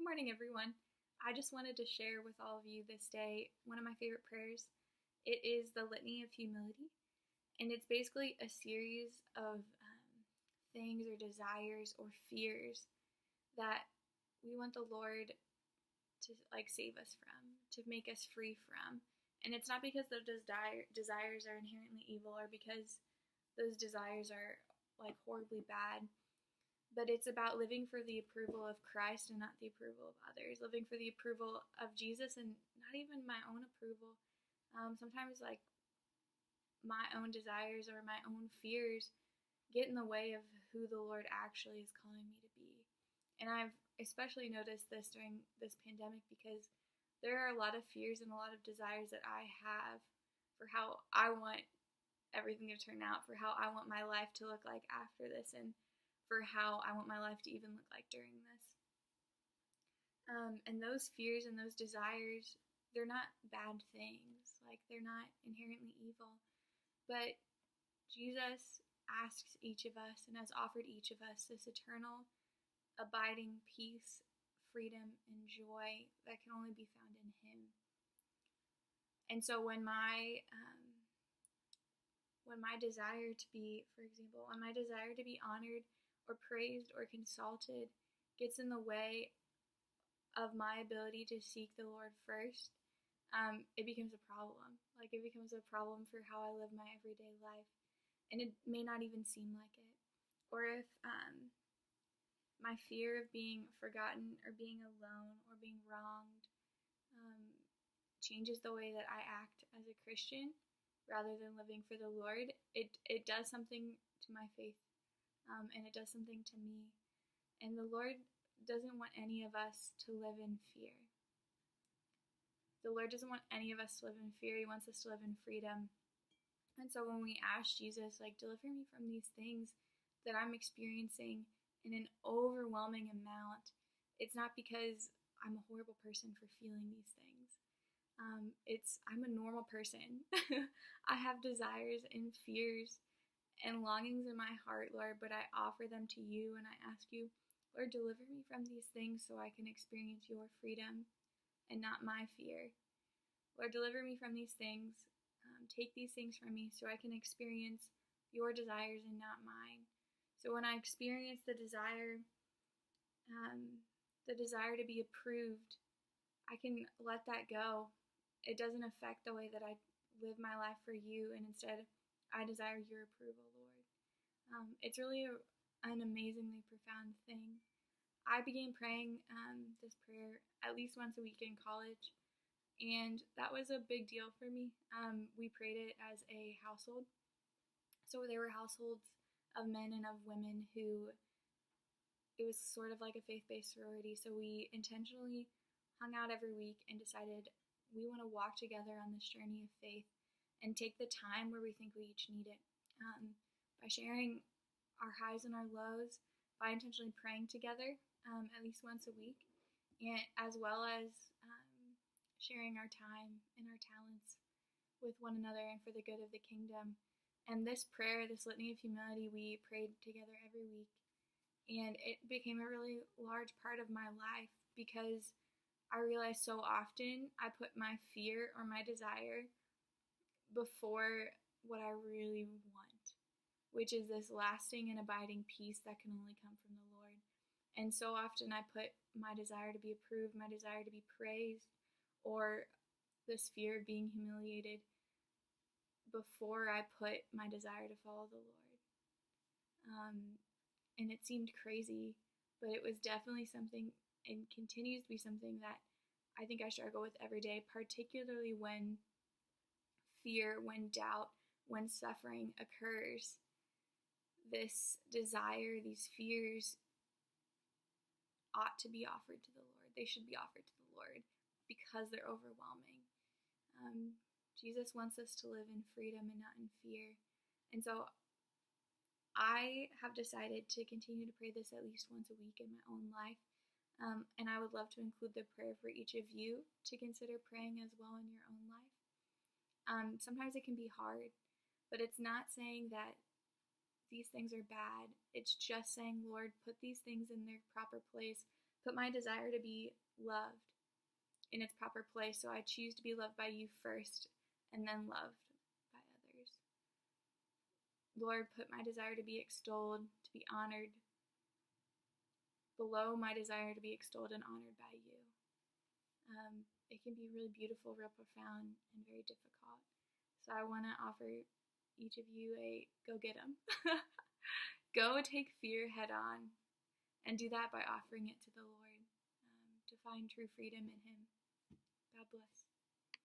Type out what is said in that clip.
Good morning, everyone. I just wanted to share with all of you this day one of my favorite prayers. It is the Litany of Humility, and it's basically a series of things or desires or fears that we want the Lord to save us from, to make us free from. And it's not because those desires are inherently evil or because those desires are horribly bad. But it's about living for the approval of Christ and not the approval of others. Living for the approval of Jesus and not even my own approval. Sometimes my own desires or my own fears get in the way of who the Lord actually is calling me to be. And I've especially noticed this during this pandemic because there are a lot of fears and a lot of desires that I have for how I want everything to turn out, for how I want my life to look like after this, and for how I want my life to even look like during this. And those fears and those desires, they're not bad things. They're not inherently evil. But Jesus asks each of us and has offered each of us this eternal, abiding peace, freedom, and joy that can only be found in Him. And so when my desire to be, for example, when my desire to be honored or praised or consulted gets in the way of my ability to seek the Lord first, it becomes a problem. It becomes a problem for how I live my everyday life. And it may not even seem like it. Or if my fear of being forgotten or being alone or being wronged changes the way that I act as a Christian rather than living for the Lord, it does something to my faith. And it does something to me. And the Lord doesn't want any of us to live in fear. The Lord doesn't want any of us to live in fear. He wants us to live in freedom. And so when we ask Jesus, deliver me from these things that I'm experiencing in an overwhelming amount, it's not because I'm a horrible person for feeling these things. I'm a normal person. I have desires and fears and longings in my heart, Lord, but I offer them to you and I ask you, Lord, deliver me from these things so I can experience your freedom and not my fear. Lord, deliver me from these things. Take these things from me so I can experience your desires and not mine. So when I experience the desire to be approved, I can let that go. It doesn't affect the way that I live my life for you, and instead I desire your approval, Lord. It's really an amazingly profound thing. I began praying this prayer at least once a week in college, and that was a big deal for me. We prayed it as a household. So there were households of men and of women who, it was sort of like a faith-based sorority. So we intentionally hung out every week and decided we want to walk together on this journey of faith and take the time where we think we each need it. By sharing our highs and our lows, by intentionally praying together at least once a week, and as well as sharing our time and our talents with one another and for the good of the kingdom. And this prayer, this Litany of Humility, we prayed together every week. And it became a really large part of my life because I realized so often I put my fear or my desire before what I really want, which is this lasting and abiding peace that can only come from the Lord. And so often I put my desire to be approved, my desire to be praised, or this fear of being humiliated before I put my desire to follow the Lord. And it seemed crazy, but it was definitely something, and continues to be something, that I think I struggle with every day, particularly when fear, when doubt, when suffering occurs. This desire, these fears ought to be offered to the Lord. They should be offered to the Lord because they're overwhelming. Jesus wants us to live in freedom and not in fear. And so I have decided to continue to pray this at least once a week in my own life. And I would love to include the prayer for each of you to consider praying as well in your own life. Sometimes it can be hard, but it's not saying that these things are bad. It's just saying, Lord, put these things in their proper place Put my desire to be loved in its proper place, so I choose to be loved by you first and then loved by others. Lord, put my desire to be extolled, to be honored, below my desire to be extolled and honored by you. It can be really beautiful, real profound, and very difficult. So I want to offer each of you a go get 'em. Go take fear head on, and do that by offering it to the Lord, to find true freedom in Him. God bless.